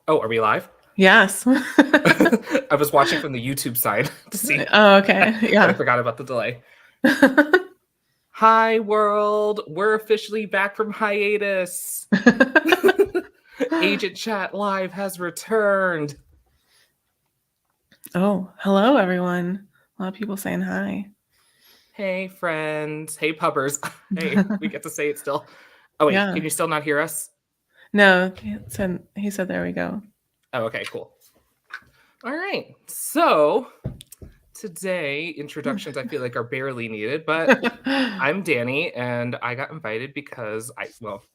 Oh, are we live? Yes. I was watching from the YouTube side to see, Oh, okay. but I Yeah. forgot about the delay. Hi, world. We're officially back from hiatus. Agent Chat Live has returned. Oh, hello, everyone. A lot of people saying hi. Hey, friends. Hey, pubbers. Hey, we get to say it still. Oh, wait. Yeah. Can you still not hear us? No, he said, there we go. Oh, okay, cool. All right. So, today, introductions I feel like are barely needed, but I'm Danny, and I got invited because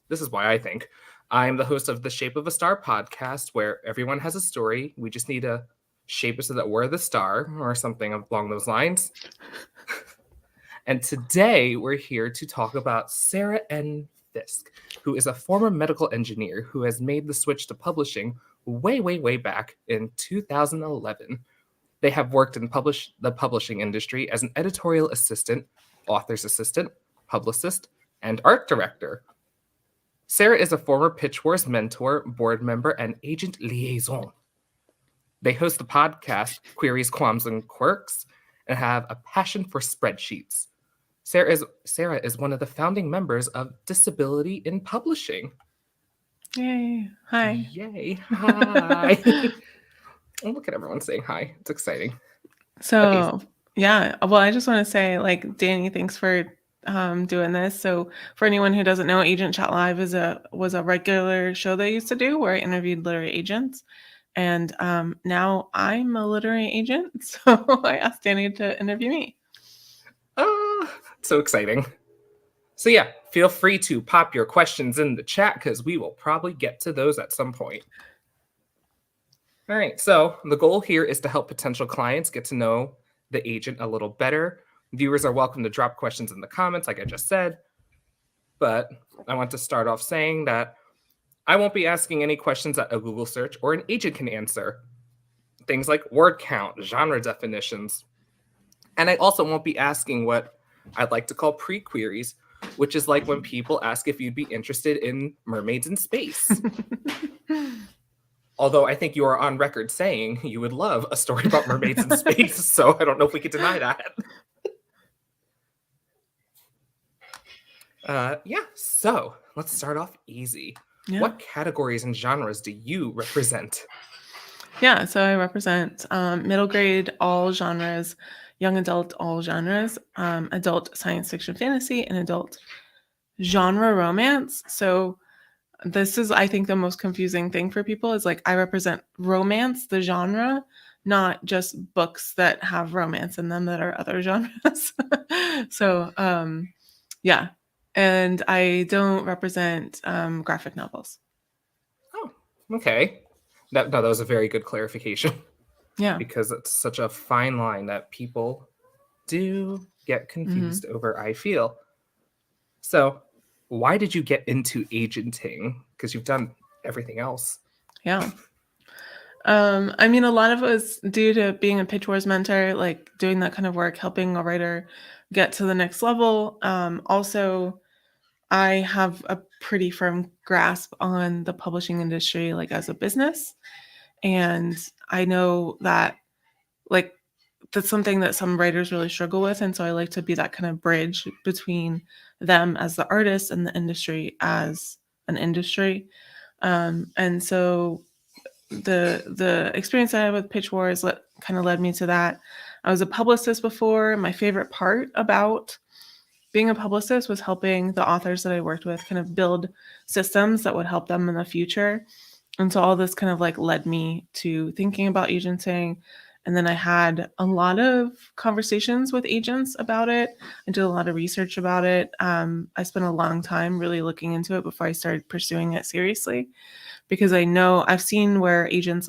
this is why I think. I'm the host of the Shape of a Star podcast, where everyone has a story. We just need to shape it so that we're the star or something along those lines. And today we're here to talk about Sarah N. Fisk, who is a former medical engineer who has made the switch to publishing way, way, way back in 2011. They have worked in the publishing industry as an editorial assistant, author's assistant, publicist, and art director. Sarah is a former Pitch Wars mentor, board member, and agent liaison. They host the podcast Queries, Qualms, and Quirks and have a passion for spreadsheets. Sarah is one of the founding members of Disability in Publishing. Yay. Hi. Yay. Hi. Oh, look at everyone saying hi. It's exciting. Okay. So, yeah. Well, I just want to say, Danny, thanks for doing this. So, for anyone who doesn't know, Agent Chat Live was a regular show they used to do where I interviewed literary agents. And now I'm a literary agent. So, I asked Danny to interview me. So exciting. So yeah, feel free to pop your questions in the chat because we will probably get to those at some point. All right, so the goal here is to help potential clients get to know the agent a little better. Viewers are welcome to drop questions in the comments, like I just said. But I want to start off saying that I won't be asking any questions that a Google search or an agent can answer. Things like word count, genre definitions. And I also won't be asking what I'd like to call pre-queries, which is like when people ask if you'd be interested in mermaids in space. Although I think you are on record saying you would love a story about mermaids in space, so I don't know if we could deny that. So let's start off easy. Yeah. What categories and genres do you represent? Yeah, so I represent middle grade, all genres, young adult, all genres, adult science fiction fantasy, and adult genre romance. So this is, I think, the most confusing thing for people is I represent romance, the genre, not just books that have romance in them that are other genres. So, yeah. And I don't represent graphic novels. Oh, okay. That was a very good clarification. Yeah. Because it's such a fine line that people do get confused over, I feel. So, why did you get into agenting? Because you've done everything else. Yeah. I mean, a lot of it was due to being a Pitch Wars mentor, doing that kind of work, helping a writer get to the next level. Also, I have a pretty firm grasp on the publishing industry, as a business. And I know that, that's something that some writers really struggle with. And so I like to be that kind of bridge between them as the artist and the industry as an industry. And so the experience I had with Pitch Wars kind of led me to that. I was a publicist before. My favorite part about being a publicist was helping the authors that I worked with kind of build systems that would help them in the future. And so all this kind of led me to thinking about agenting. And then I had a lot of conversations with agents about it. I did a lot of research about it. I spent a long time really looking into it before I started pursuing it seriously, because I know I've seen where agents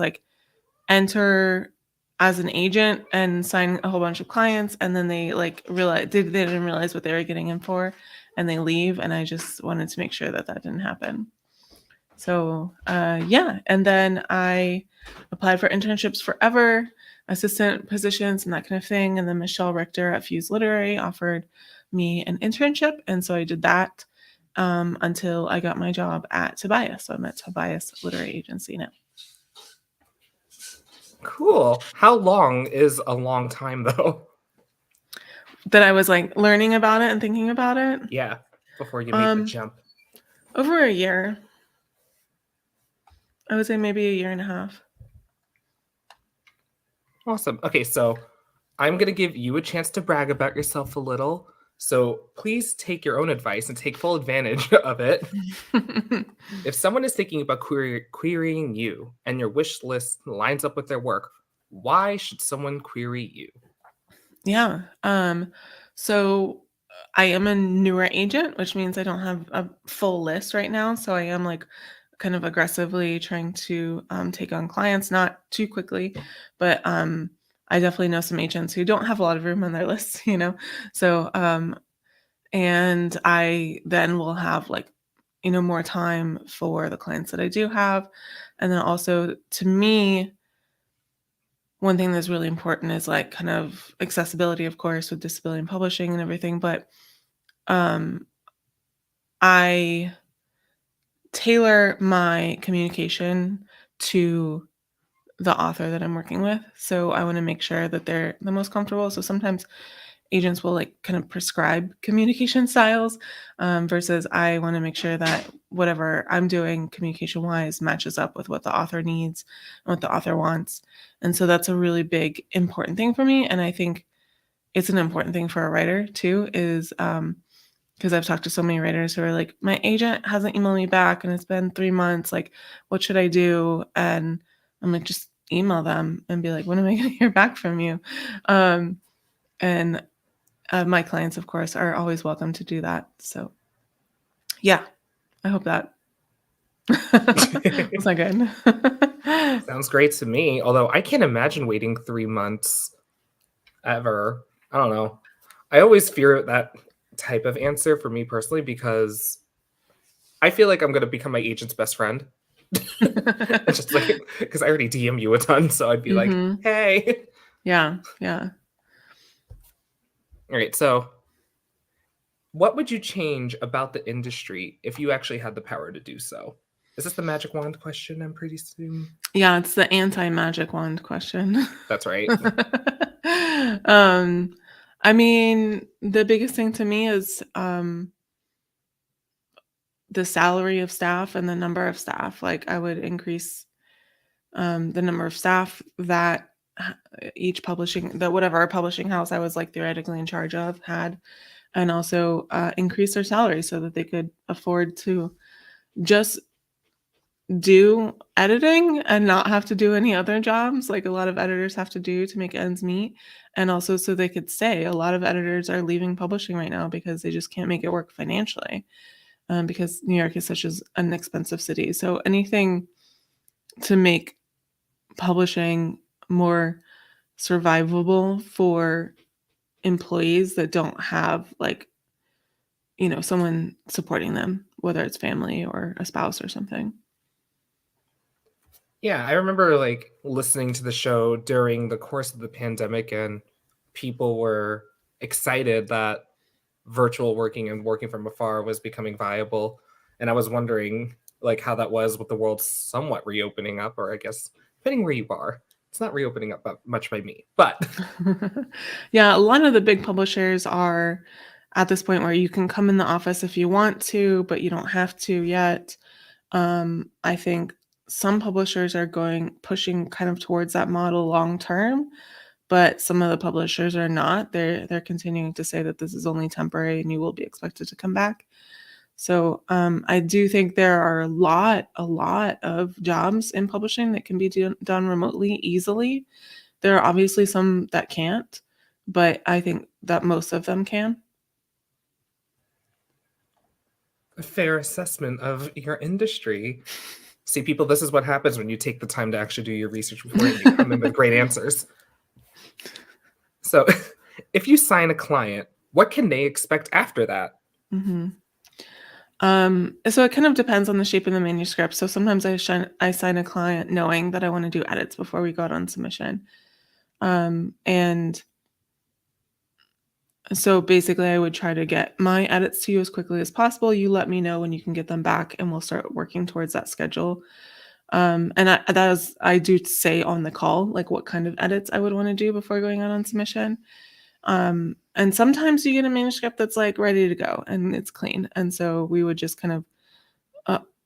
enter as an agent and sign a whole bunch of clients, and then they realize they didn't realize what they were getting in for, and they leave. And I just wanted to make sure that didn't happen. So yeah, and then I applied for internships forever, assistant positions and that kind of thing. And then Michelle Richter at Fuse Literary offered me an internship, and so I did that until I got my job at Tobias. So I'm at Tobias Literary Agency now. Cool. How long is a long time though? That I was, like, learning about it and thinking about it. Yeah, before you made the Um, jump. Over a year. I would say maybe a year and a half. Awesome. Okay, so I'm going to give you a chance to brag about yourself a little. So please take your own advice and take full advantage of it. If someone is thinking about querying you and your wish list lines up with their work, why should someone query you? Yeah, so I am a newer agent, which means I don't have a full list right now, so I am, like, kind of aggressively trying to, take on clients, not too quickly, but, I definitely know some agents who don't have a lot of room on their lists, you know? So, and I then will have, like, more time for the clients that I do have, and then also, to me, one thing that's really important is, like, kind of accessibility, of course, with disability and publishing and everything, but, um, I tailor my communication to the author that I'm working with, so I wanna make sure that they're the most comfortable, so sometimes agents will, like, kind of prescribe communication styles, versus I wanna make sure that whatever I'm doing communication-wise matches up with what the author needs and what the author wants, and so that's a really big, important thing for me, and I think it's an important thing for a writer too, is, because I've talked to so many writers who are like, "My agent hasn't emailed me back, and it's been 3 months, like, what should I do?" And I'm like, "Just email them and be like, 'When am I gonna hear back from you?'" Um, and, my clients, of course, are always welcome to do that, so, yeah, I hope that was that good? Sounds great to me. Although I can't imagine waiting 3 months ever. I don't know. I always fear that type of answer for me personally because I feel like I'm going to become my agent's best friend. It's just like, because I already DM you a ton. So I'd be like, Mhm. hey. Yeah, yeah. All right. So what would you change about the industry if you actually had the power to do so? Is this the magic wand question? I'm pretty soon. Yeah, it's the anti-magic wand question. That's right. Um, I mean, the biggest thing to me is, the salary of staff and the number of staff. Like, I would increase, the number of staff that each publishing that whatever publishing house I was, like, theoretically in charge of had, and also, increase their salary so that they could afford to just do editing and not have to do any other jobs like a lot of editors have to do to make ends meet, and also so they could stay. A lot of editors are leaving publishing right now because they just can't make it work financially, because New York is such as an expensive city. So anything to make publishing more survivable for employees that don't have, like, someone supporting them, whether it's family or a spouse or something. Yeah, I remember like listening to the show during the course of the pandemic, and people were excited that virtual working and working from afar was becoming viable. And I was wondering like how that was with the world somewhat reopening up, or I guess depending where you are. It's not reopening up much by me, but Yeah, a lot of the big publishers are at this point where you can come in the office if you want to, but you don't have to yet. I think some publishers are pushing kind of towards that model long term, but some of the publishers are not. They're continuing to say that this is only temporary and you will be expected to come back. So I do think there are a lot of jobs in publishing that can be done remotely easily. There are obviously some that can't, but I think that most of them can. a fair assessment of your industry. See, people, this is what happens when you take the time to actually do your research before you come in with great answers. So, if you sign a client, what can they expect after that? Mhm. So it kind of depends on the shape of the manuscript. So sometimes I sign a client knowing that I want to do edits before we go out on submission. And so basically I would try to get my edits to you as quickly as possible. You let me know when you can get them back and we'll start working towards that schedule. And I do say on the call, like what kind of edits I would want to do before going out on submission. And sometimes you get a manuscript that's like ready to go and it's clean. And so we would just kind of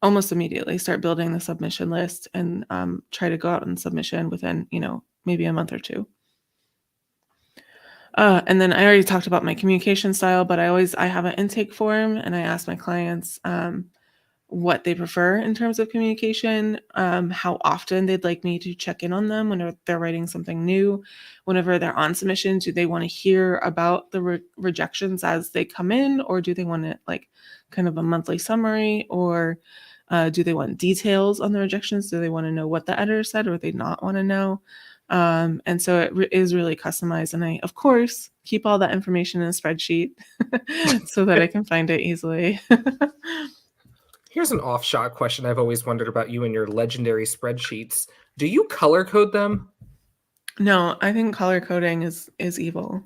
almost immediately start building the submission list and try to go out on submission within, maybe a month or two. And then I already talked about my communication style, but I have an intake form and I ask my clients what they prefer in terms of communication, how often they'd like me to check in on them whenever they're writing something new, whenever they're on submission. Do they want to hear about the rejections as they come in, or do they want it like kind of a monthly summary, or do they want details on the rejections? Do they want to know what the editor said, or they not want to know? And so it is really customized. And I, of course, keep all that information in a spreadsheet so that I can find it easily. Here's an off-shot question I've always wondered about you and your legendary spreadsheets. Do you color code them? No, I think color coding is evil.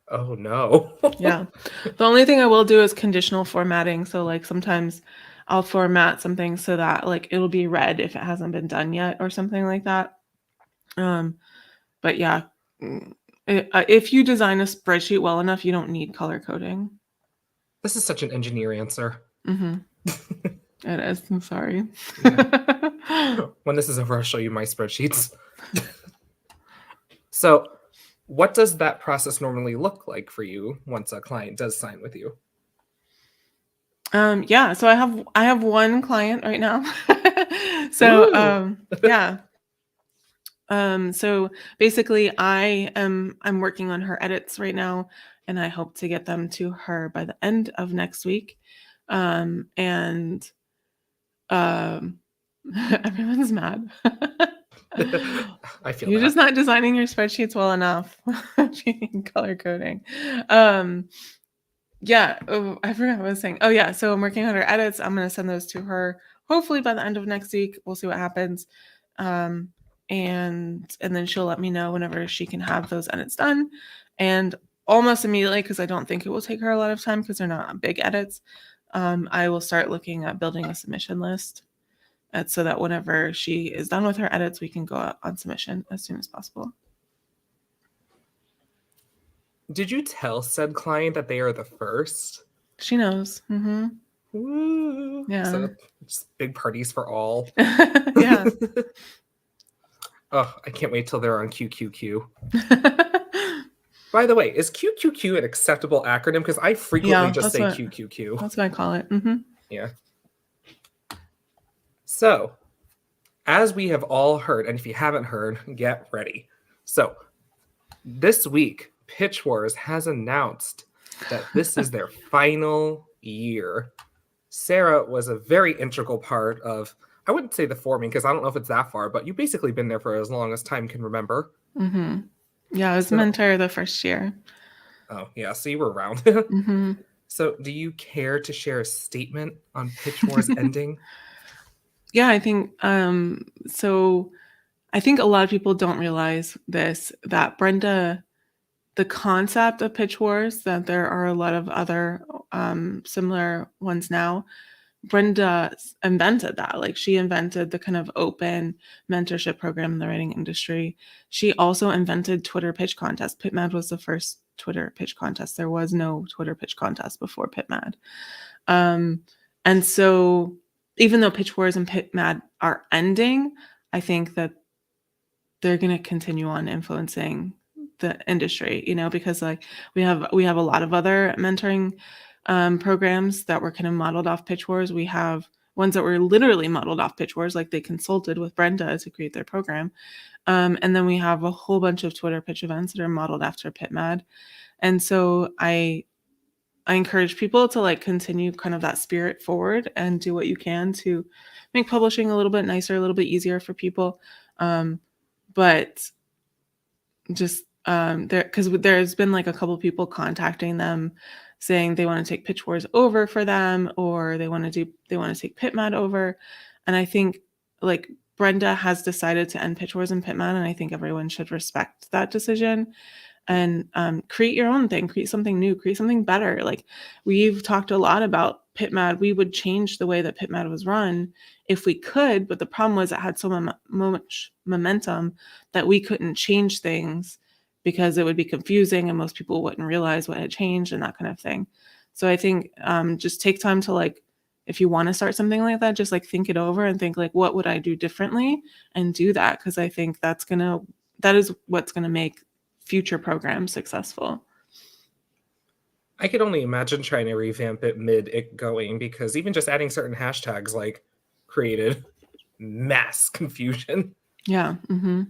Oh no. Yeah. The only thing I will do is conditional formatting. So like sometimes I'll format something so that like it'll be red if it hasn't been done yet or something like that. But yeah, if you design a spreadsheet well enough, you don't need color coding. This is such an engineer answer. Mm-hmm. It is. I'm sorry. Yeah. When this is over, I'll show you my spreadsheets. So what does that process normally look like for you once a client does sign with you? Yeah, so I have one client right now. So yeah. So basically I'm working on her edits right now and I hope to get them to her by the end of next week. And everyone's mad. I feel You're that. just not designing your spreadsheets well enough. Color coding. Yeah. Oh, I forgot what I was saying. Oh yeah. So I'm working on her edits. I'm going to send those to her hopefully by the end of next week. We'll see what happens. And then she'll let me know whenever she can have those edits done. And almost immediately, because I don't think it will take her a lot of time because they're not big edits, I will start looking at building a submission list. So that whenever she is done with her edits, we can go out on submission as soon as possible. Did you tell said client that they are the first? She knows. Mm-hmm. Woo. Yeah. So just big parties for all. Yeah. Oh, I can't wait till they're on QQQ. By the way, is QQQ an acceptable acronym? Because I frequently just say QQQ. That's what I call it. Mm-hmm. Yeah. So, as we have all heard, and if you haven't heard, get ready. So, this week, Pitch Wars has announced that this is their final year. Sarah was a very integral part of, I wouldn't say the forming, because I don't know if it's that far, but you've basically been there for as long as time can remember. Mm-hmm. Yeah, I was mentor the first year. Oh, yeah, so you were around. Mm-hmm. So, do you care to share a statement on Pitch Wars ending? Yeah, I think so. I think a lot of people don't realize this, that Brenda, the concept of Pitch Wars, that there are a lot of other similar ones now. Brenda invented that. Like she invented the kind of open mentorship program in the writing industry. She also invented Twitter pitch contest. PitMad was the first Twitter pitch contest. There was no Twitter pitch contest before PitMad. And so even though Pitch Wars and PitMad are ending, I think that they're going to continue on influencing the industry, because like we have a lot of other mentoring programs that were kind of modeled off Pitch Wars. We have ones that were literally modeled off Pitch Wars, like they consulted with Brenda to create their program. And then we have a whole bunch of Twitter pitch events that are modeled after PitMad. And so I encourage people to like continue kind of that spirit forward and do what you can to make publishing a little bit nicer, a little bit easier for people. But just because there's been like a couple people contacting them saying they want to take Pitch Wars over for them, or they want to take PitMad over. And I think like Brenda has decided to end Pitch Wars and PitMad, and I think everyone should respect that decision. and create your own thing, create something new, create something better. Like, we've talked a lot about PitMad. We would change the way that PitMad was run if we could, but the problem was it had so much momentum that we couldn't change things because it would be confusing and most people wouldn't realize what had changed and that kind of thing. So I think just take time to, like, if you want to start something like that, just like think it over and think like, what would I do differently, and do that, because I think that is what's gonna make future programs successful. I could only imagine trying to revamp it mid it going, because even just adding certain hashtags like created mass confusion. Yeah. Mm-hmm.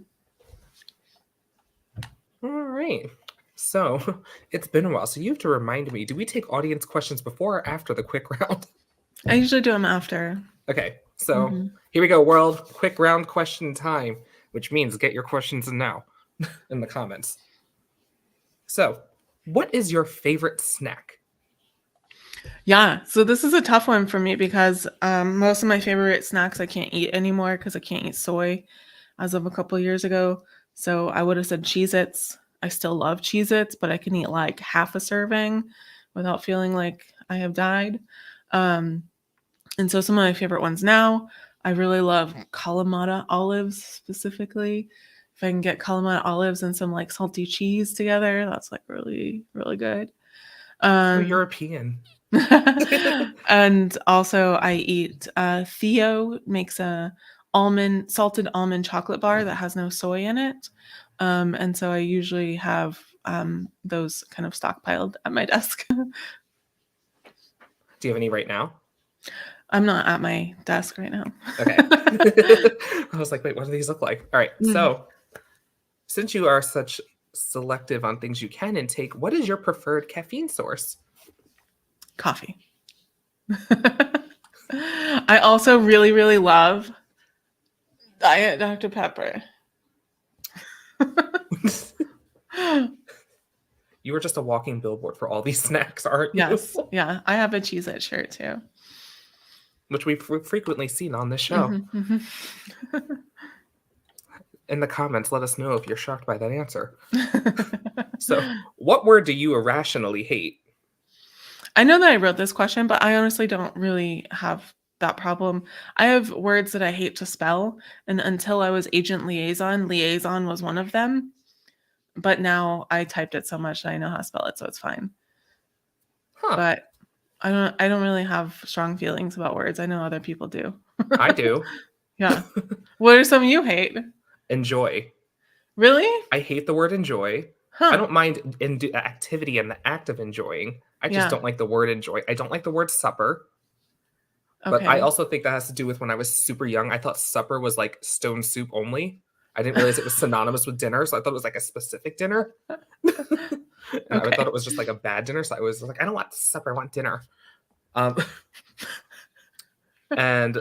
All right. So it's been a while. So you have to remind me, do we take audience questions before or after the quick round? I usually do them after. Okay. So here we go, world. Quick round question time, which means get your questions in now in the comments. So, what is your favorite snack? Yeah, so this is a tough one for me because most of my favorite snacks I can't eat anymore because I can't eat soy as of a couple of years ago. So I would have said Cheez-Its. I still love Cheez-Its, but I can eat like half a serving without feeling like I have died. And so some of my favorite ones now, I really love Kalamata olives specifically. If I can get Kalamata olives and some like salty cheese together, that's like really, really good. So European. And also I eat Theo makes a salted almond chocolate bar that has no soy in it. And so I usually have those kind of stockpiled at my desk. Do you have any right now? I'm not at my desk right now. Okay. I was like, wait, what do these look like? All right. So since you are such selective on things you can intake, what is your preferred caffeine source? Coffee. I also really, really love Diet Dr. Pepper. You are just a walking billboard for all these snacks, aren't you? Yes. Yeah. I have a Cheez-It shirt too. Which we've frequently seen on this show. In the comments, let us know if you're shocked by that answer. So, what word do you irrationally hate? I know that I wrote this question, but I honestly don't really have that problem. I have words that I hate to spell, and until I was agent liaison was one of them. But now I typed it so much that I know how to spell it, so it's fine. Huh. But I don't really have strong feelings about words. I know other people do. I do. Yeah. What are some you hate? Enjoy. Really? I hate the word enjoy. Huh. I don't mind activity and the act of enjoying. I just don't like the word enjoy. I don't like the word supper. But I also think that has to do with when I was super young. I thought supper was like stone soup only. I didn't realize it was synonymous with dinner, so I thought it was like a specific dinner. And I thought it was just like a bad dinner, so I was like, I don't want supper, I want dinner. And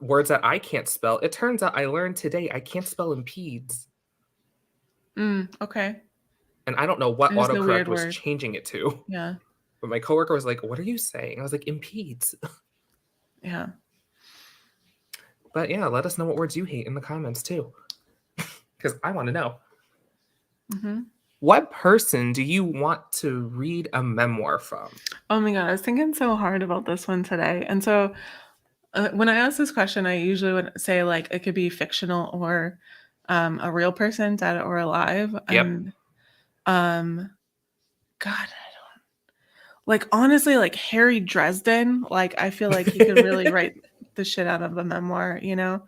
words that I can't spell. It turns out I learned today I can't spell impedes. Okay. And I don't know what autocorrect was changing it to. Yeah. But my coworker was like, what are you saying? I was like, impedes. Yeah. But yeah, let us know what words you hate in the comments too. Because I want to know. What person do you want to read a memoir from? Oh my God, I was thinking so hard about this one today. And so when I ask this question, I usually would say like it could be fictional or a real person, dead or alive. Yep. And God, I don't like, honestly, like Harry Dresden. Like, I feel like he could really write the shit out of a memoir, you know?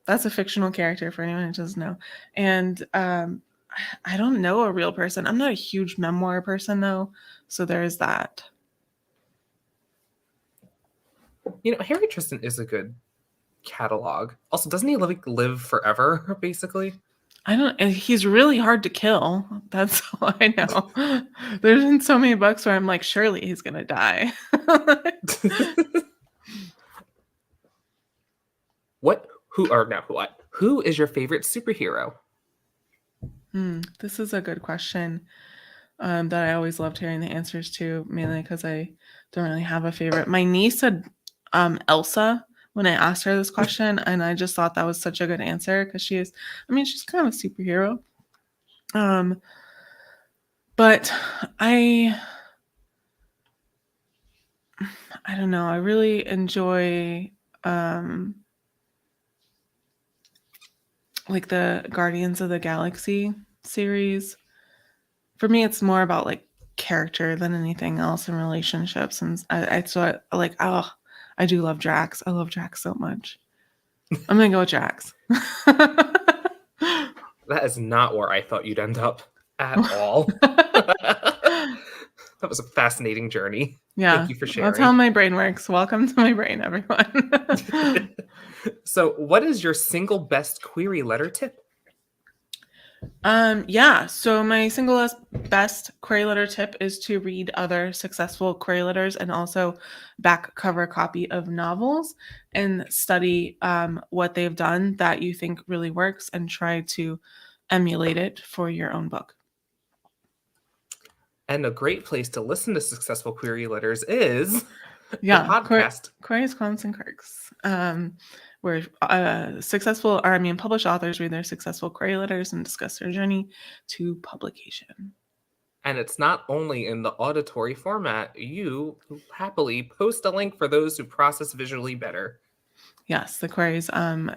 That's a fictional character for anyone who doesn't know. And I don't know a real person. I'm not a huge memoir person though, so there's that. You know, Harry Tristan is a good catalog. Also, doesn't he live forever, basically? He's really hard to kill. That's all I know. There's been so many books where I'm like, surely he's gonna die. Who is your favorite superhero? This is a good question that I always loved hearing the answers to, mainly because I don't really have a favorite. My niece said Elsa when I asked her this question, and I just thought that was such a good answer because she's kind of a superhero. But I I don't know. I really enjoy like the Guardians of the Galaxy series. For me, it's more about like character than anything else and relationships. And like, oh, I do love Drax. I love Drax so much. I'm gonna go with Drax. That is not where I thought you'd end up at all. That was a fascinating journey. Yeah, Thank you for that's how sharing. my brain works. Welcome to my brain, everyone. So, what is your single best query letter tip? Yeah, so my single best query letter tip is to read other successful query letters and also back cover copy of novels and study what they've done that you think really works and try to emulate it for your own book. And a great place to listen to successful query letters is the Yeah, podcast. queries, quants, and quirks. Where published authors read their successful query letters and discuss their journey to publication. And it's not only in the auditory format, you happily post a link for those who process visually better. Yes, the queries.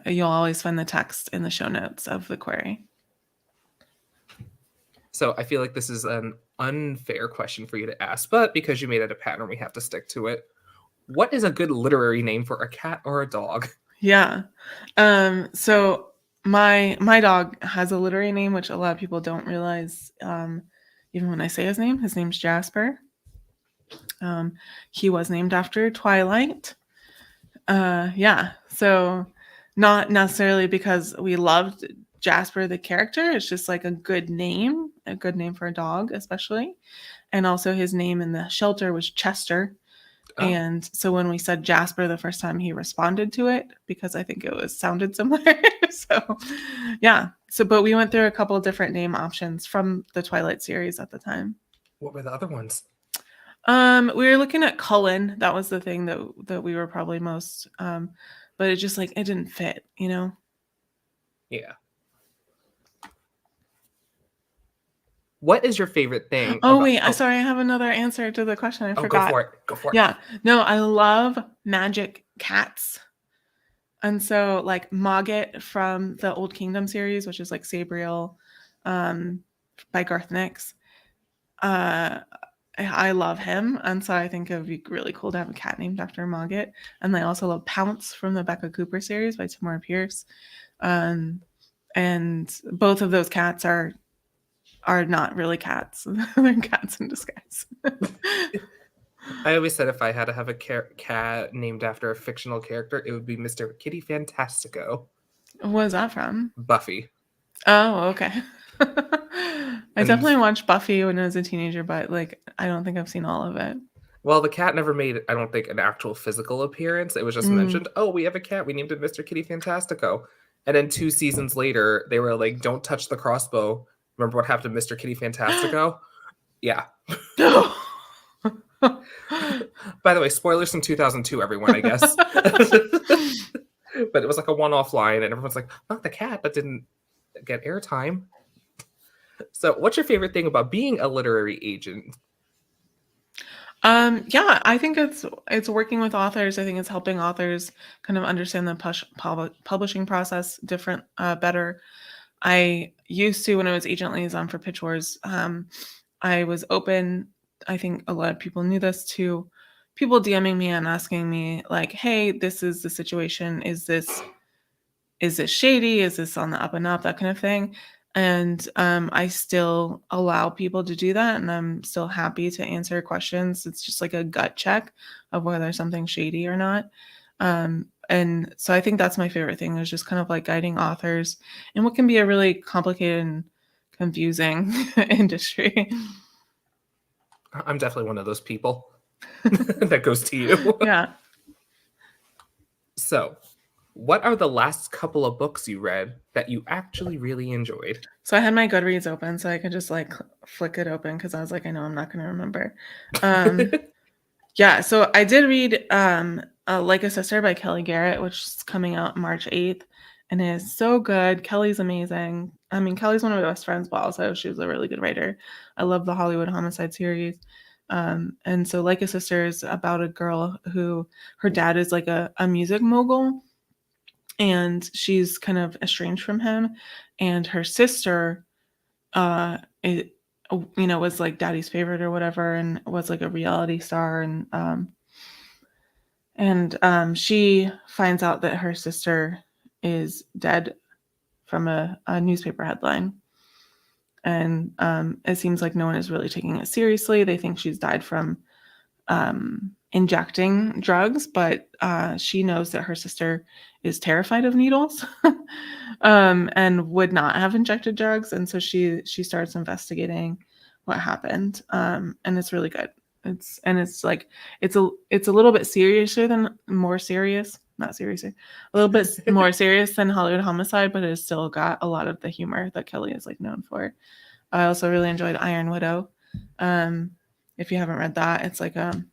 You'll always find the text in the show notes of the query. So I feel like this is an unfair question for you to ask, but because you made it a pattern, we have to stick to it. What is a good literary name for a cat or a dog? Yeah. So my dog has a literary name, which a lot of people don't realize. Even when I say his name's Jasper. He was named after Twilight. Yeah. So not necessarily because we loved Jasper the character. It's just like a good name for a dog, especially. And also his name in the shelter was Chester. Oh, And so when we said Jasper the first time, he responded to it because I think it was sounded similar. So yeah. But we went through a couple of different name options from the Twilight series at the time. what were the other ones? We were looking at Cullen. That was the thing that we were probably most but it just like it didn't fit, you know? Yeah. What is your favorite thing Oh about wait, sorry, I have another answer to the question. I Oh, go forgot. for it. Go for it. Yeah. No, I love magic cats. And so like Mogget from the Old Kingdom series, which is like Sabriel by Garth Nix. I love him, and so I think it would be really cool to have a cat named after Mogget. And I also love Pounce from the Becca Cooper series by Tamora Pierce. And both of those cats are not really cats; they're cats in disguise. I always said if I had to have a cat named after a fictional character, it would be Mr. Kitty Fantastico. What is that from? Buffy. Oh, okay. I definitely watched Buffy when I was a teenager, but like I don't think I've seen all of it. Well, the cat never made, I don't think, an actual physical appearance. It was just mentioned, oh, we have a cat. We named it Mr. Kitty Fantastico. And then 2 seasons later, they were like, don't touch the crossbow. Remember what happened to Mr. Kitty Fantastico? Yeah. By the way, spoilers from 2002, everyone, I guess. But it was like a one-off line, and everyone's like, not the cat, that didn't get airtime. So what's your favorite thing about being a literary agent? Yeah, I think it's working with authors. I think it's helping authors kind of understand the publishing process better. I used to, when I was agent liaison for Pitch Wars, I was open. I think a lot of people knew this, to people DMing me and asking me like, "Hey, this is the situation. Is this shady? Is this on the up and up?" That kind of thing. And I still allow people to do that, and I'm still happy to answer questions. It's just like a gut check of whether something's shady or not. And so I think that's my favorite thing, is just kind of like guiding authors in what can be a really complicated and confusing industry. I'm definitely one of those people. That goes to you. Yeah. So, what are the last couple of books you read that you actually really enjoyed? So I had my Goodreads open so I could just like flick it open because I was like, I know I'm not going to remember. Yeah, so I did read Like a Sister by Kelly Garrett, which is coming out March 8th. and it is so good. Kelly's amazing. I mean, Kelly's one of my best friends, but also she's a really good writer. I love the Hollywood Homicide series. And so Like a Sister is about a girl who her dad is like a music mogul, and she's kind of estranged from him, and her sister it was like daddy's favorite or whatever, and was like a reality star, and she finds out that her sister is dead from a newspaper headline. And it seems like no one is really taking it seriously. They think she's died from injecting drugs, but she knows that her sister is terrified of needles, and would not have injected drugs. And so she starts investigating what happened, and it's really good. It's like it's a little bit more serious, not seriously, a little bit more serious than Hollywood Homicide, but it's still got a lot of the humor that Kelly is like known for. I also really enjoyed Iron Widow. If you haven't read that, it's like um,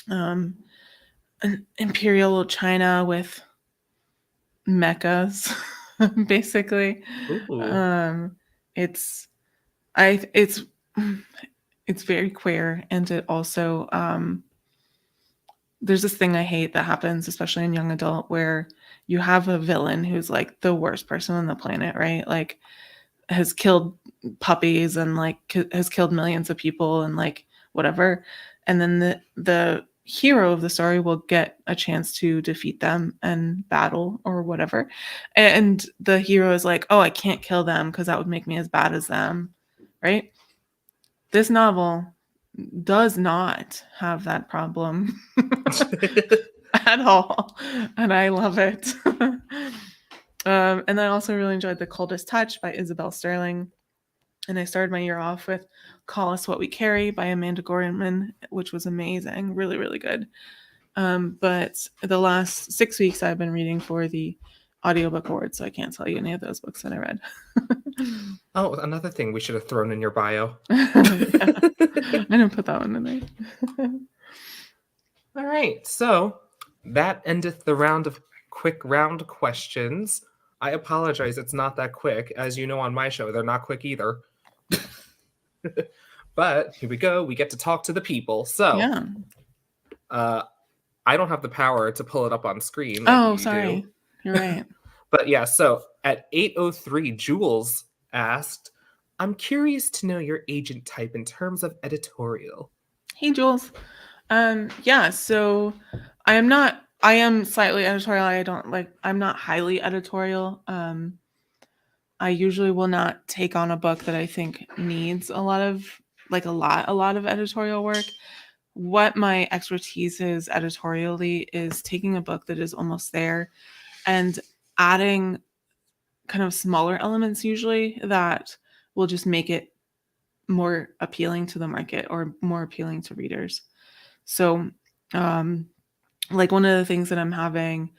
an imperial China with mechas, basically. Ooh. Um, it's I it's very queer, and it also there's this thing I hate that happens, especially in young adult, where you have a villain who's like the worst person on the planet, right? Like has killed puppies and like has killed millions of people and like whatever, and then the hero of the story will get a chance to defeat them and battle or whatever, and the hero is like, oh, I can't kill them because that would make me as bad as them, right? This novel does not have that problem at all, and I love it. And I also really enjoyed The Coldest Touch by Isabelle Sterling. And I started my year off with Call Us What We Carry by Amanda Gorman, which was amazing. Really, really good. But the last 6 weeks I've been reading for the audiobook award, so I can't tell you any of those books that I read. Oh, another thing we should have thrown in your bio. Yeah. I didn't put that one in there. All right, so that endeth the round of quick round questions. I apologize, it's not that quick. As you know, on my show, they're not quick either. But here we go. We get to talk to the people. So, Yeah. I don't have the power to pull it up on screen. Like Oh, you sorry. do. You're right. But yeah, so at 8:03, Jules asked, I'm curious to know your agent type in terms of editorial. Hey, Jules. Yeah, so I am slightly editorial. I'm not highly editorial. I usually will not take on a book that I think needs a lot of editorial work. What my expertise is editorially is taking a book that is almost there and adding kind of smaller elements usually that will just make it more appealing to the market or more appealing to readers. So, like one of the things that I'm having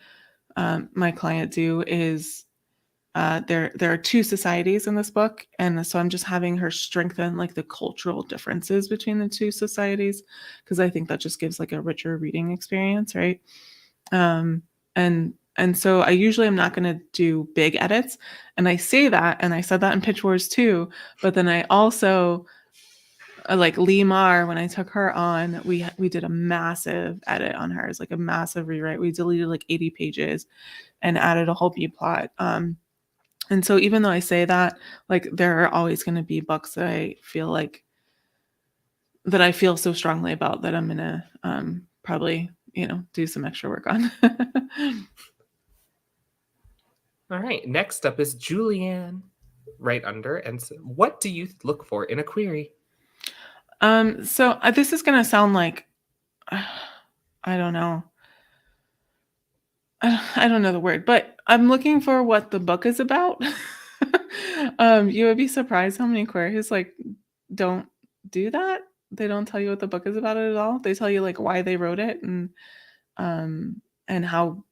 my client do is there are two societies in this book, and so I'm just having her strengthen like the cultural differences between the two societies, because I think that just gives like a richer reading experience, right? um, and so I usually am not going to do big edits, and I say that, and I said that in Pitch Wars too, but then I also like Lee Mar, when I took her on, we did a massive edit on hers, like a massive rewrite. We deleted like 80 pages and added a whole B plot. And so even though I say that, like there are always going to be books that I feel so strongly about that I'm going to probably, do some extra work on. All right, next up is Julianne, right under. And so what do you look for in a query? So this is going to sound like, I don't know. I don't know the word, but I'm looking for what the book is about. You would be surprised how many queries like don't do that. They don't tell you what the book is about at all. They tell you like why they wrote it and how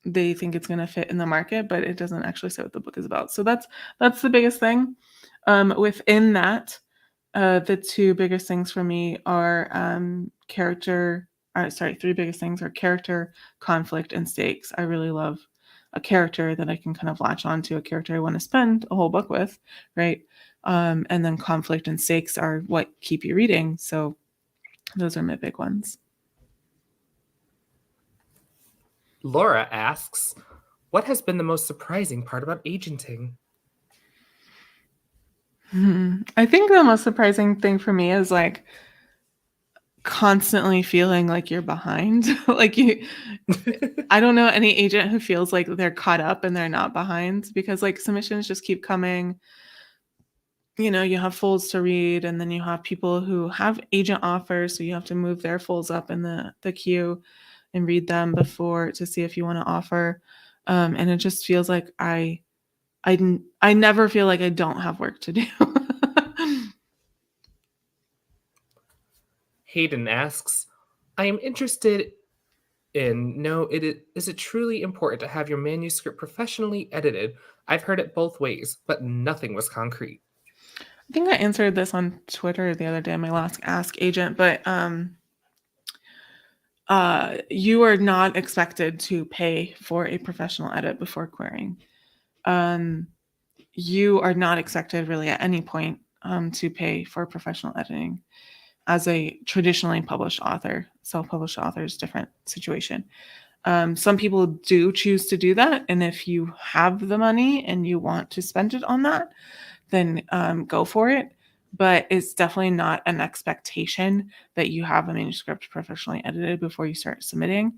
they think it's going to fit in the market, but it doesn't actually say what the book is about. So that's the biggest thing. Within that, the two biggest things for me are three biggest things are character, conflict, and stakes. I a character that I can kind of latch onto, a character I want to spend a whole book with, right? And then conflict and stakes are what keep you reading. So those are my big ones. Laura asks, what has been the most surprising part about agenting? I think the most surprising thing for me is like constantly feeling like you're behind. Like I don't know any agent who feels like they're caught up and they're not behind, because like submissions just keep coming. You have fulls to read, and then you have people who have agent offers, so you have to move their fulls up in the queue and read them before to see if you want to offer. And it just feels like I never feel like I don't have work to do. Hayden asks, I am interested in is it truly important to have your manuscript professionally edited? I've heard it both ways, but nothing was concrete. I think I answered this on Twitter the other day in my last Ask Agent, but you are not expected to pay for a professional edit before querying. You are not expected really at any point to pay for professional editing as a traditionally published author. Self-published author is a different situation. Some people do choose to do that, and if you have the money and you want to spend it on that, then go for it. But it's definitely not an expectation that you have a manuscript professionally edited before you start submitting.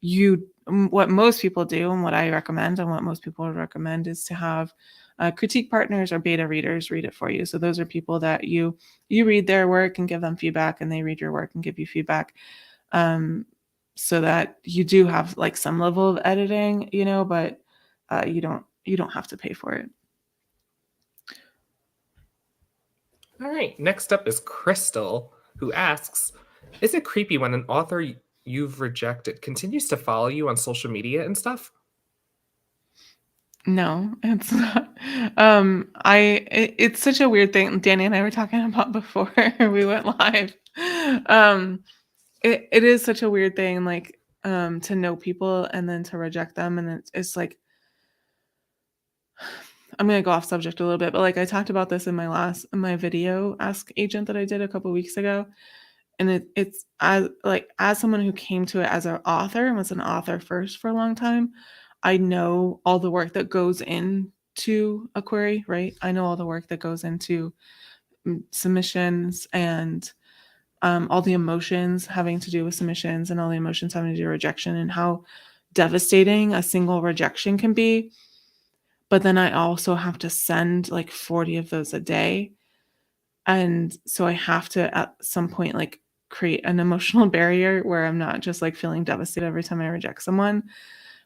What most people do, and what I recommend, and what most people would recommend, is to have critique partners or beta readers read it for you. So those are people that you read their work and give them feedback, and they read your work and give you feedback, so that you do have like some level of editing, but you don't have to pay for it. All right, next up is Crystal, who asks, is it creepy when an author you've rejected continues to follow you on social media and stuff? No, it's not. It's such a weird thing. Danny and I were talking about before we went live. It is such a weird thing, like to know people and then to reject them, and it's like, I'm gonna go off subject a little bit, but like I talked about this in my video Ask Agent that I did a couple weeks ago, and it's as someone who came to it as an author and was an author first for a long time, I know all the work that goes into a query, right? I know all the work that goes into submissions, and all the emotions having to do with submissions, and all the emotions having to do with rejection, and how devastating a single rejection can be. But then I also have to send like 40 of those a day. And so I have to at some point like create an emotional barrier where I'm not just like feeling devastated every time I reject someone,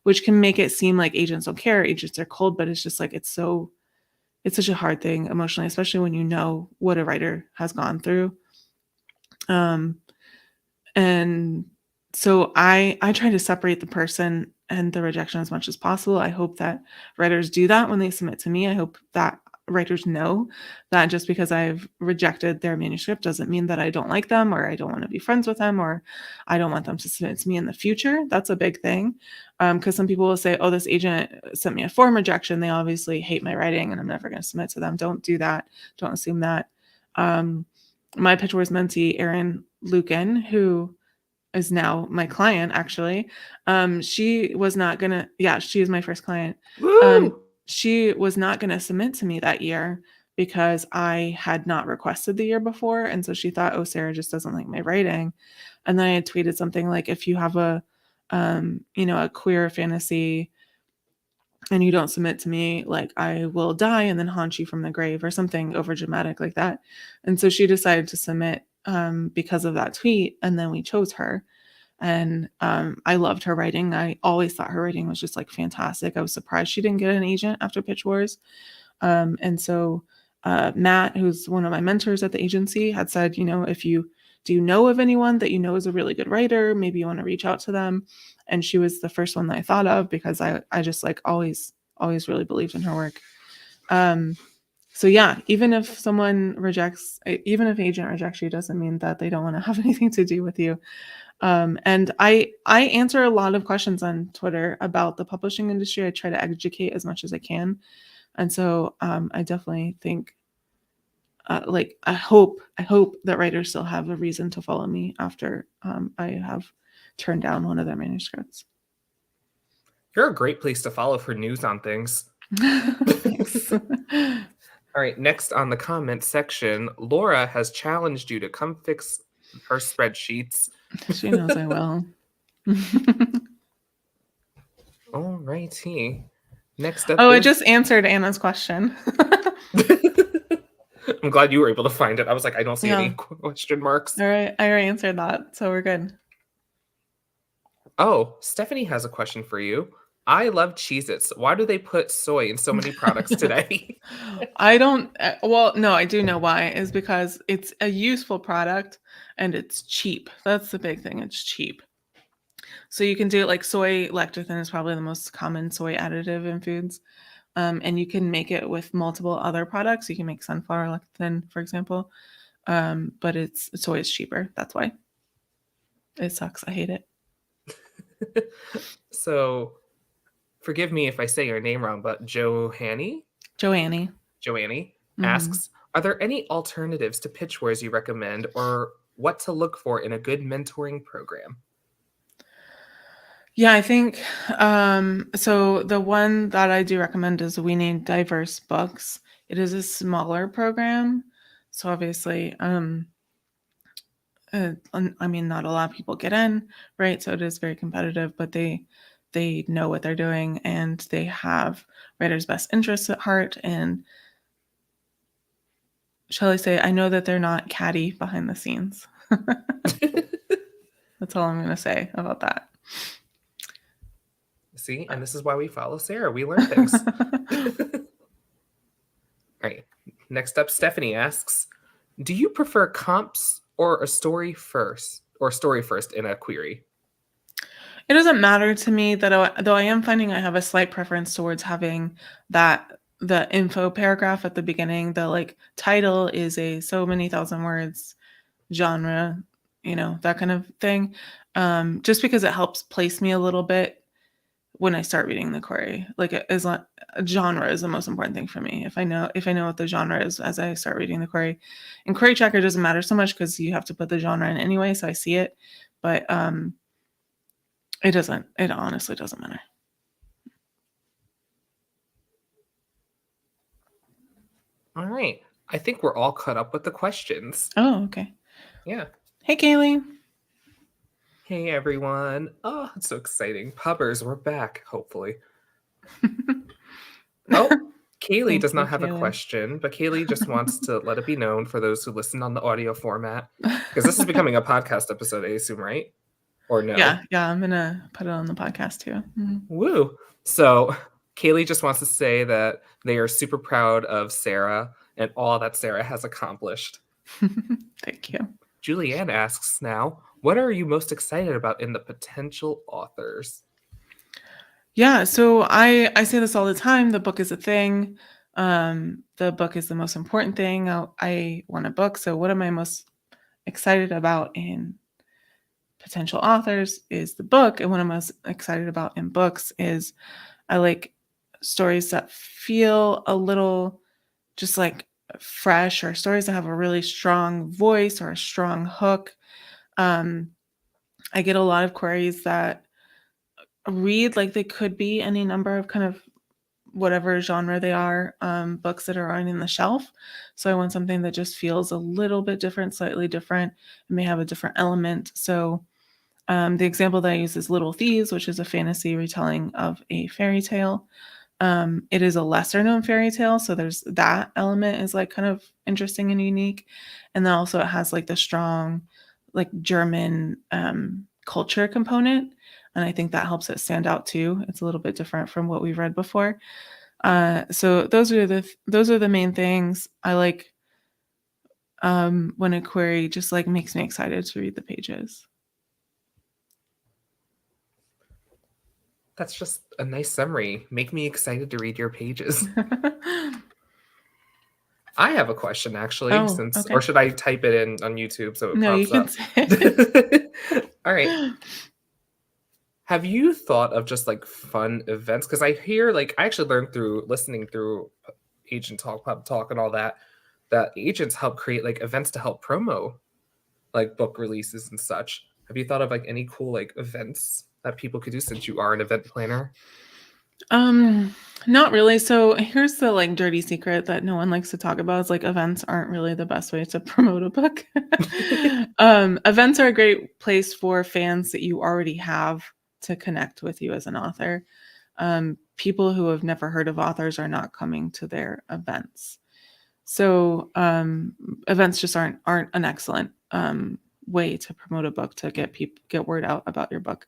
which can make it seem like agents don't care, agents are cold, but it's just like it's such a hard thing emotionally, especially when you know what a writer has gone through. And so I try to separate the person and the rejection as much as possible. I hope that writers do that when they submit to me. I hope that writers know that just because I've rejected their manuscript doesn't mean that I don't like them, or I don't want to be friends with them, or I don't want them to submit to me in the future. That's a big thing. Because some people will say, oh, this agent sent me a form rejection. They obviously hate my writing and I'm never going to submit to them. Don't do that. Don't assume that. My Pitch Wars mentee, Erin Lucan, who is now my client, actually, she was not gonna, yeah, she is my first client. Woo! She was not gonna submit to me that year because I had not requested the year before, and so she thought, oh, Sarah just doesn't like my writing. And then I had tweeted something like, if you have a a queer fantasy and you don't submit to me, like I will die and then haunt you from the grave, or something over dramatic like that. And so she decided to submit because of that tweet, and then we chose her. And I loved her writing. I always thought her writing was just like fantastic. I was surprised she didn't get an agent after Pitch Wars. And so Matt, who's one of my mentors at the agency, had said, if you do you know of anyone that you know is a really good writer, maybe you want to reach out to them. And she was the first one that I thought of, because I just like always really believed in her work. So yeah, even if someone rejects, even if agent rejects you, doesn't mean that they don't want to have anything to do with you. And I answer a lot of questions on Twitter about the publishing industry. I try to educate as much as I can. And so I definitely think like I hope that writers still have a reason to follow me after I have turned down one of their manuscripts. You're a great place to follow for news on things. Thanks. All right, next on the comment section, Laura has challenged you to come fix her spreadsheets. She knows I will. All righty. Next up Oh, I is... just answered Anna's question. I'm glad you were able to find it. I was like, I don't see any Yeah. question marks. All right, I already answered that, so we're good. Oh, Stephanie has a question for you. I love Cheez-Its. Why do they put soy in so many products today? I don't, well, no, I do know why. Is because it's a useful product and it's cheap. That's the big thing. It's cheap. So you can do it like soy lecithin is probably the most common soy additive in foods. And you can make it with multiple other products. You can make sunflower lecithin, for example. But soy is cheaper. That's why. It sucks. I hate it. So, forgive me if I say your name wrong, but Joannie Mm-hmm. asks, are there any alternatives to pitchwares you recommend or what to look for in a good mentoring program? Yeah, I think so the one that I do recommend is We Need Diverse Books. It is a smaller program. So obviously, I mean, not a lot of people get in, right? So it is very competitive, but they know what they're doing and they have writers' best interests at heart. And shall I say, I know that they're not catty behind the scenes. That's all I'm going to say about that. See, and this is why we follow Sarah. We learn things. All right. Next up, Stephanie asks, do you prefer comps or a story first in a query? It doesn't matter to me that though I am finding I have a slight preference towards having the info paragraph at the beginning. The like title is a so many thousand words genre, that kind of thing. Just because it helps place me a little bit when I start reading the query. Like genre is the most important thing for me. If I know what the genre is as I start reading the query. In Query Tracker doesn't matter so much because you have to put the genre in anyway, so I see it. But it honestly doesn't matter. All right. I think we're all caught up with the questions. Oh, okay. Yeah. Hey, Kaylee. Hey, everyone. Oh, it's so exciting. Pubbers, we're back, hopefully. Oh, Kaylee does not have a question, but Kaylee just wants to let it be known for those who listen on the audio format, because this is becoming a podcast episode, I assume, right? Or no? Yeah, I'm going to put it on the podcast too. Mm-hmm. Woo. So Kaylee just wants to say that they are super proud of Sarah and all that Sarah has accomplished. Thank you. Julianne asks now, what are you most excited about in the potential authors? Yeah, so I say this all the time. The book is a thing. The book is the most important thing. I want a book. So what am I most excited about in potential authors is the book. And what I'm most excited about in books is I like stories that feel a little just like fresh, or stories that have a really strong voice or a strong hook. I get a lot of queries that read like they could be any number of kind of whatever genre they are, books that are on the shelf. So I want something that just feels a little bit different, slightly different, and may have a different element. So the example that I use is Little Thieves, which is a fantasy retelling of a fairy tale. It is a lesser known fairy tale, so there's that element is like kind of interesting and unique. And then also it has like the strong like German culture component. And I think that helps it stand out too. It's a little bit different from what we've read before. So those are the main things I like. When a query just like makes me excited to read the pages. That's just a nice summary. Make me excited to read your pages. I have a question, actually, okay. Or should I type it in on YouTube so it No, pops you can up? say it. All right. Have you thought of just like fun events? Because I hear like I actually learned through listening through Agent Talk, Pub Talk, and all that that agents help create like events to help promo like book releases and such. Have you thought of like any cool like events that people could do since you are an event planner? Um, Not really. So here's the like dirty secret that no one likes to talk about is like events aren't really the best way to promote a book. Events are a great place for fans that you already have to connect with you as an author. People who have never heard of authors are not coming to their events. So events just aren't an excellent way to promote a book to get word out about your book.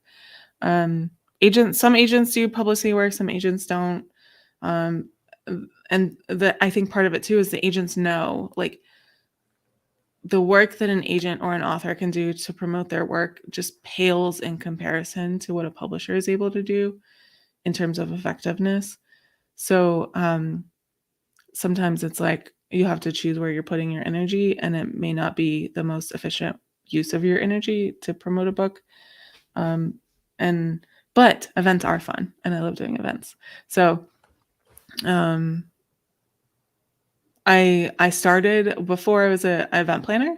Um, some agents do publicity work, some agents don't. Um, and I think part of it too is the agents know like the work that an agent or an author can do to promote their work just pales in comparison to what a publisher is able to do in terms of effectiveness. So sometimes it's like you have to choose where you're putting your energy, and it may not be the most efficient use of your energy to promote a book. Um, and but events are fun, and I love doing events. So um, I started before I was a event planner.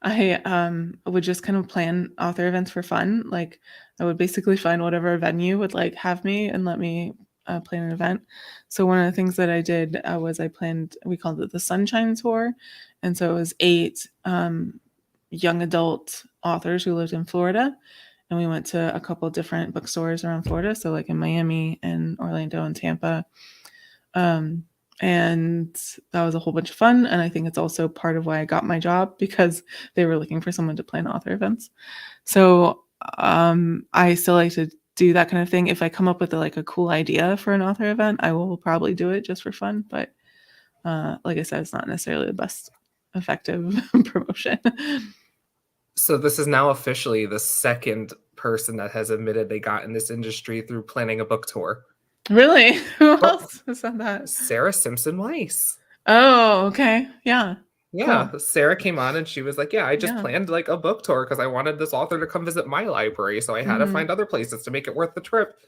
I would just kind of plan author events for fun. Like I would basically find whatever venue would like have me and let me plan an event. So one of the things that I did was we called it the Sunshine Tour, and so it was 8 young adult authors who lived in Florida, and we went to a couple different bookstores around Florida. So like in Miami and Orlando and Tampa. Um, and that was a whole bunch of fun. And I think it's also part of why I got my job because they were looking for someone to plan author events. So I still like to do that kind of thing. If I come up with like a cool idea for an author event, I will probably do it just for fun. But like I said, it's not necessarily the best effective promotion. So this is now officially the second person that has admitted they got in this industry through planning a book tour. Really? Who Oh, else has said that? Sarah Simpson Weiss. Oh, okay. Yeah. Yeah, Cool. Sarah came on and she was like, "Yeah, I just Yeah. planned like a book tour because I wanted this author to come visit my library, so I had to Hmm. find other places to make it worth the trip."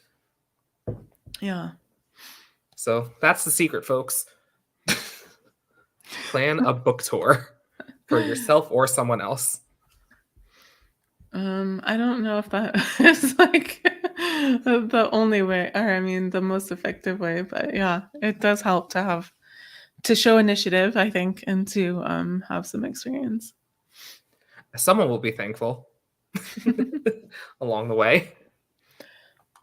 Yeah. So that's the secret, folks. Plan a book tour for yourself or someone else. I don't know if that is like the only way, or I mean, the most effective way, but yeah, it does help to show initiative, I think, and to have some experience. Someone will be thankful along the way.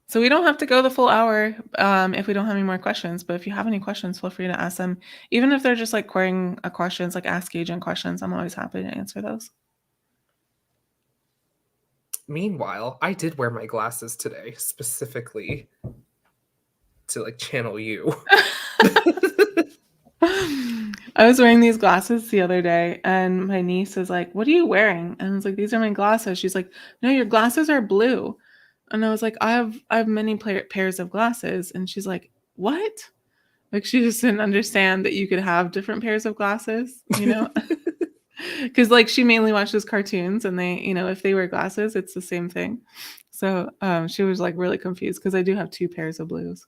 So we don't have to go the full hour if we don't have any more questions. But if you have any questions, feel free to ask them. Even if they're just like querying questions, like ask agent questions, I'm always happy to answer those. Meanwhile, I did wear my glasses today specifically to like channel you. I was wearing these glasses the other day, and my niece is like, "What are you wearing?" And I was like, "These are my glasses." She's like, "No, your glasses are blue." And I was like, "I have many pairs of glasses." And she's like, "What?" Like she just didn't understand that you could have different pairs of glasses, you know? Because like she mainly watches cartoons, and if they wear glasses, it's the same thing. So she was like really confused because I do have 2 pairs of blues.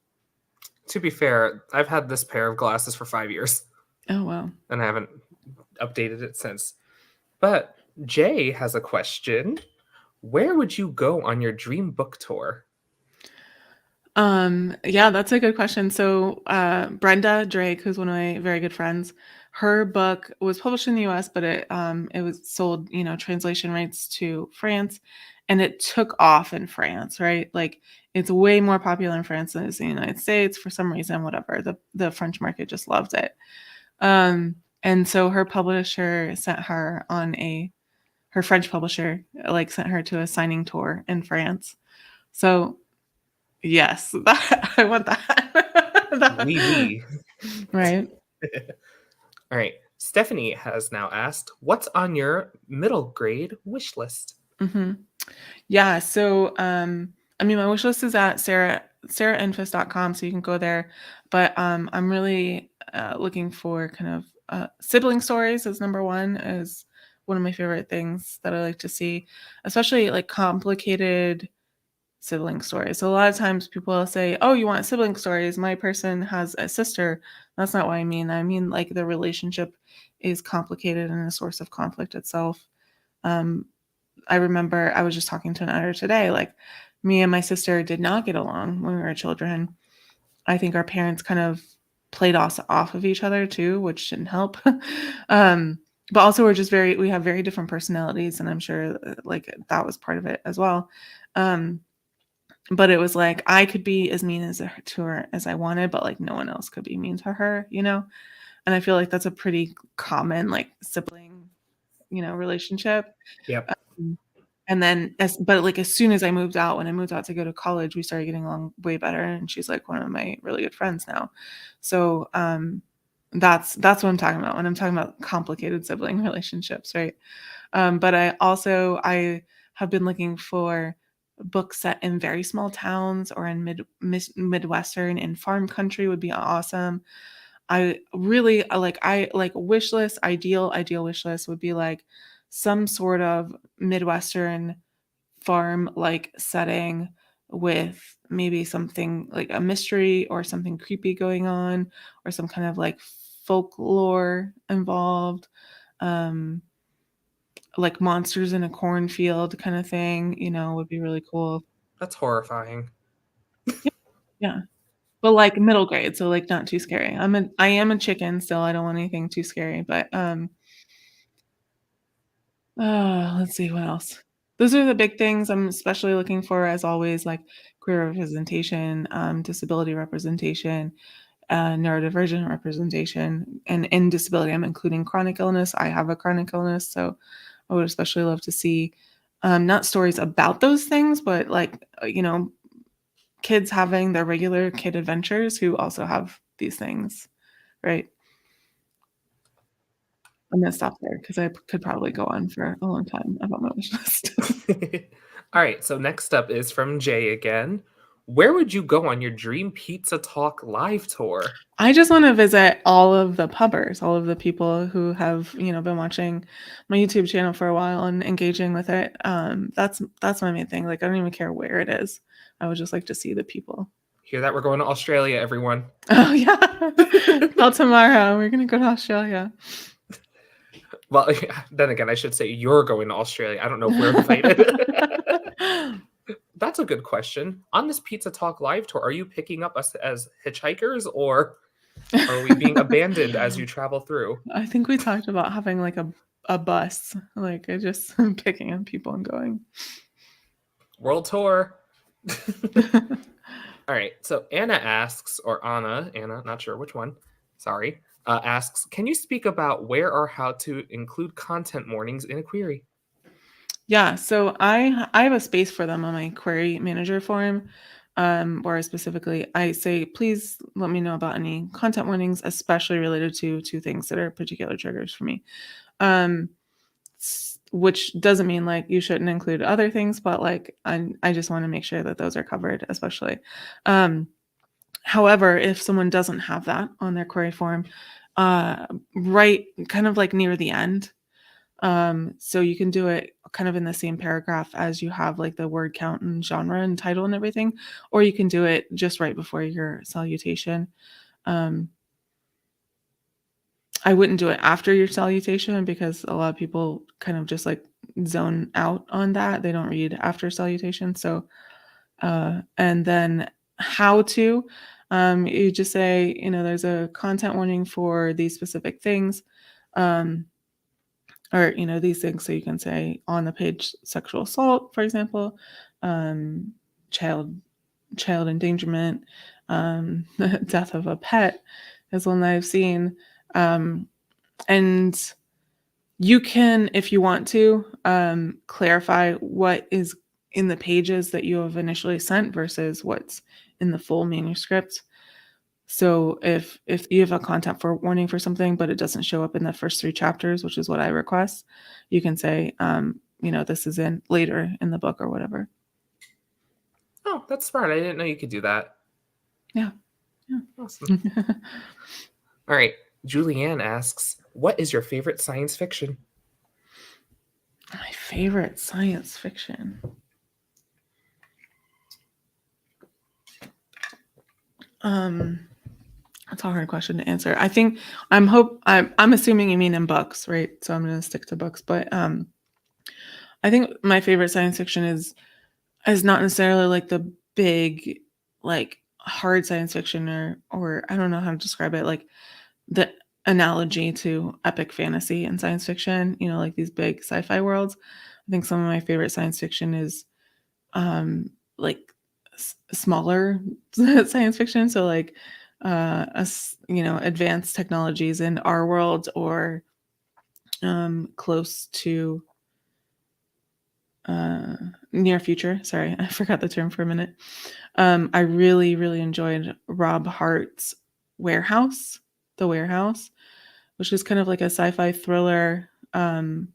To be fair, I've had this pair of glasses for 5 years Oh wow. and I haven't updated it since. But Jay has a question. Where would you go on your dream book tour? Yeah, that's a good question. So, Brenda Drake, who's one of my very good friends, her book was published in the US, but it was sold, translation rights to France, and it took off in France, right? Like it's way more popular in France than it is in the United States for some reason, whatever. The French market just loved it. And so her publisher sent her her French publisher like sent her to a signing tour in France. So yes, I want that. Wee wee. Right. All right. Stephanie has now asked, what's on your middle grade wish list? Mhm. Yeah, so, I mean, my wish list is at sarahnfist.com, so you can go there, but, I'm really, looking for kind of, sibling stories as number 1 is one of my favorite things that I like to see, especially like complicated sibling stories. So a lot of times people will say, "Oh, you want sibling stories? My person has a sister." That's not what I mean. I mean like the relationship is complicated and a source of conflict itself. Um, I remember I was just talking to an editor today, like me and my sister did not get along when we were children. I think our parents kind of played us off of each other too, which didn't help. um, but also we have very different personalities, and I'm sure like that was part of it as well. Um, but it was like I could be as mean as to her as I wanted, but like no one else could be mean to her, you know? And I feel like that's a pretty common like sibling, relationship. Yep. Um, and then as soon as when I moved out to go to college, we started getting along way better, and she's like one of my really good friends now. So, that's what I'm talking about when I'm talking about complicated sibling relationships, right? But I have been looking for books set in very small towns or in Midwestern in farm country would be awesome. I really I like wish list, ideal wish list would be like some sort of Midwestern farm like setting with maybe something like a mystery or something creepy going on or some kind of like folklore involved. Um like monsters in a cornfield kind of thing, would be really cool. That's horrifying. Yeah. Yeah. But like middle grade, so like not too scary. I am a chicken still. I don't want anything too scary, but let's see what else. Those are the big things I'm especially looking for as always, like queer representation, disability representation, neurodivergent representation, and in disability, I'm including chronic illness. I have a chronic illness, so I would especially love to see not stories about those things, but like kids having their regular kid adventures who also have these things, right? I'm gonna stop there because I could probably go on for a long time about my wish list. All right, so next up is from Jay again. Where would you go on your dream pizza talk live tour? I just want to visit all of the pubbers, all of the people who have, been watching my YouTube channel for a while and engaging with it. That's my main thing. Like, I don't even care where it is. I would just like to see the people. Hear that? We're going to Australia, everyone. Oh yeah. Well, tomorrow we're gonna go to Australia. Well, then again, I should say you're going to Australia. I don't know if we're invited. That's a good question. On this Pizza Talk live tour, are you picking up us as hitchhikers or are we being abandoned as you travel through? I think we talked about having like a bus, like I just picking up people and going. World tour. All right. So Anna asks, or Anna, not sure which one. Sorry. Asks, can you speak about where or how to include content warnings in a query? Yeah, so I have a space for them on my query manager form, where specifically I say, please let me know about any content warnings, especially related to things that are particular triggers for me. Um, which doesn't mean like you shouldn't include other things, but like I just want to make sure that those are covered, especially. Um, However, if someone doesn't have that on their query form, right kind of like near the end, so you can do it kind of in the same paragraph as you have like the word count and genre and title and everything, or you can do it just right before your salutation. Um, I wouldn't do it after your salutation because a lot of people kind of just like zone out on that. They don't read after salutation. So, and then how to, you just say, there's a content warning for these specific things. Um, or these things, so you can say on the page sexual assault, for example, um, child endangerment, death of a pet is one that I've seen, and you can, if you want to, clarify what is in the pages that you have initially sent versus what's in the full manuscript. So if you have a content for warning for something, but it doesn't show up in the first 3 chapters, which is what I request, you can say, this is in later in the book or whatever. Oh, that's smart. I didn't know you could do that. Yeah. Yeah. Awesome. All right. Julianne asks, what is your favorite science fiction? My favorite science fiction. That's a hard question to answer. I think I'm assuming you mean in books, right? So I'm gonna stick to books. But I think my favorite science fiction is not necessarily like the big, like hard science fiction or I don't know how to describe it, like the analogy to epic fantasy and science fiction, like these big sci-fi worlds. I think some of my favorite science fiction is like smaller science fiction. So like advanced technologies in our world or close to near future. Sorry, I forgot the term for a minute. I really, really enjoyed Rob Hart's The Warehouse, which is kind of like a sci-fi thriller in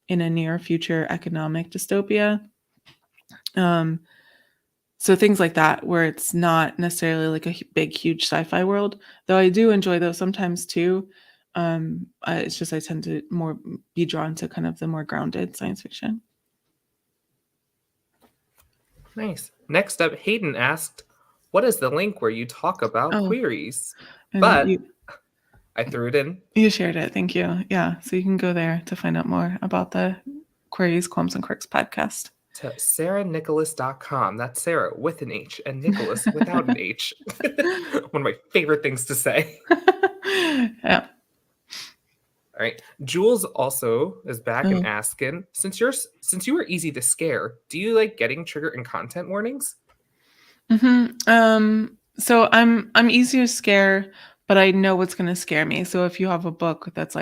a near future economic dystopia. So things like that, where it's not necessarily like a big, huge sci-fi world, though I do enjoy those sometimes too. It's just I tend to more be drawn to kind of the more grounded science fiction. Nice. Next up, Hayden asked, what is the link where you talk about queries? And But I threw it in. You shared it. Thank you. Yeah. So you can go there to find out more about the Queries, Qualms, and Quirks podcast. To sarahnicholas.com. That's Sarah with an H and Nicholas without an H. One of my favorite things to say. Yeah. All right. Jules also is back and asking, since you are easy to scare, do you like getting trigger and content warnings? So I'm easy to scare, but I know what's going to scare me. So if you have a book that's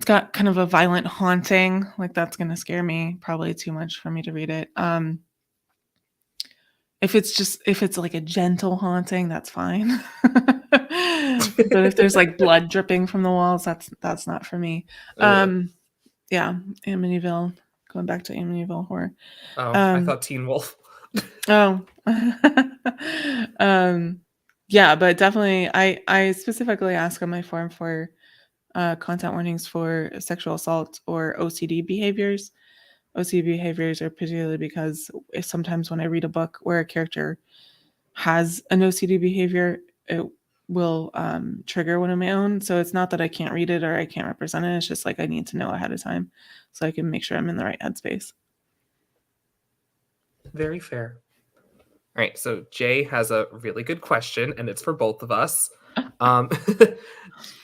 got kind of a violent haunting, like that's going to scare me probably too much for me to read it. If it's like a gentle haunting, that's fine. But if there's like blood dripping from the walls, that's not for me. Yeah, Amityville. Going back to Amityville horror. I thought Teen Wolf. Yeah, but definitely I specifically ask on my form for content warnings for sexual assault or OCD behaviors. OCD behaviors are particularly because sometimes when I read a book where a character has an OCD behavior, it will trigger one of my own. So it's not that I can't read it or I can't represent it. It's just like I need to know ahead of time so I can make sure I'm in the right headspace. Very fair. All right, so Jay has a really good question, and it's for both of us.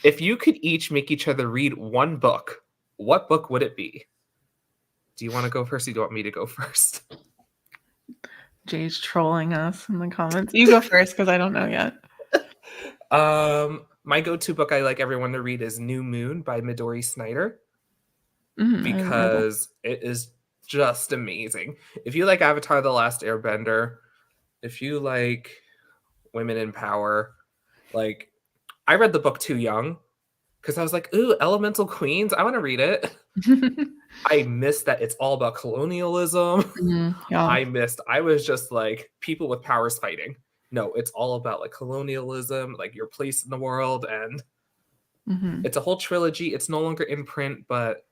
If you could each make each other read one book, what book would it be? Do you want to go first, or do you want me to go first? Jay's trolling us in the comments. You go first, because I don't know yet. My go-to book I like everyone to read is New Moon by Midori Snyder, because it is just amazing. If you like Avatar: The Last Airbender, if you like women in power, like I read the book too young because I was like, ooh, Elemental Queens, I want to read it. I missed that it's all about colonialism. Yeah. I was just like people with powers fighting. No, it's all about like colonialism, like your place in the world, and it's a whole trilogy. It's no longer in print, but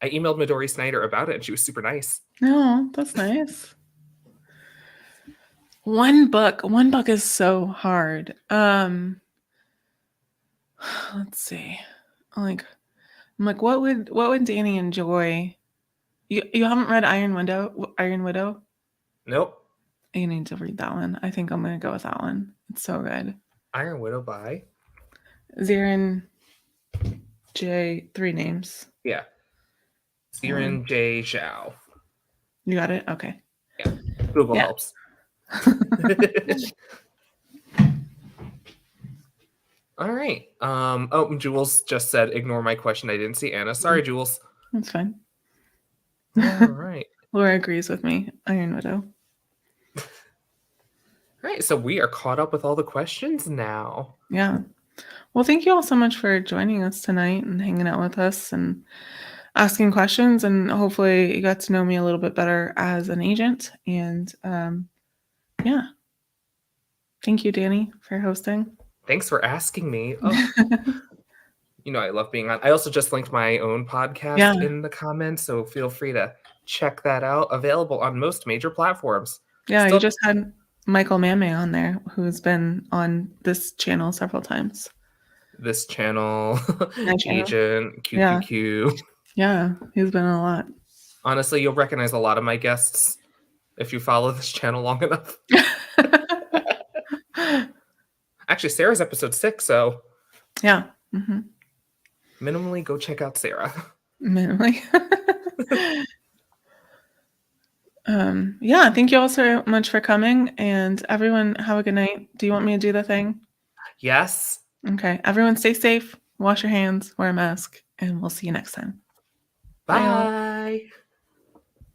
I emailed Midori Snyder about it, and she was super nice. Oh, that's nice. One book is so hard. Let's see. I'm like, what would Danny enjoy? You haven't read Iron Widow? Nope. You need to read that one. I think I'm gonna go with that one. It's so good. Iron Widow by Zirin J. 3 names. Yeah. Zirin J. Zhao. You got it? Okay. Yeah. Google helps. All right. Jules just said, ignore my question. I didn't see Anna. Sorry, Jules. That's fine. All right. Laura agrees with me. Iron Widow. All right. So we are caught up with all the questions now. Yeah. Well, thank you all so much for joining us tonight and hanging out with us and asking questions. And hopefully you got to know me a little bit better as an agent. And yeah. Thank you, Danny, for hosting. Thanks for asking me. Oh. I love being on. I also just linked my own podcast Yeah. in the comments, so feel free to check that out. Available on most major platforms. Yeah, you Still, just had Michael Mammay on there, who's been on this channel several times. this channel, My channel. Agent, Yeah. QQQ. Yeah, he's been on a lot. Honestly, you'll recognize a lot of my guests if you follow this channel long enough. Actually, Sarah's episode 6, so Yeah. Mhm. minimally go check out Sarah. Minimally. Yeah, thank you all so much for coming, and everyone have a good night. Do you want me to do the thing? Yes. Okay. Everyone stay safe, wash your hands, wear a mask, and we'll see you next time. Bye, all. Bye.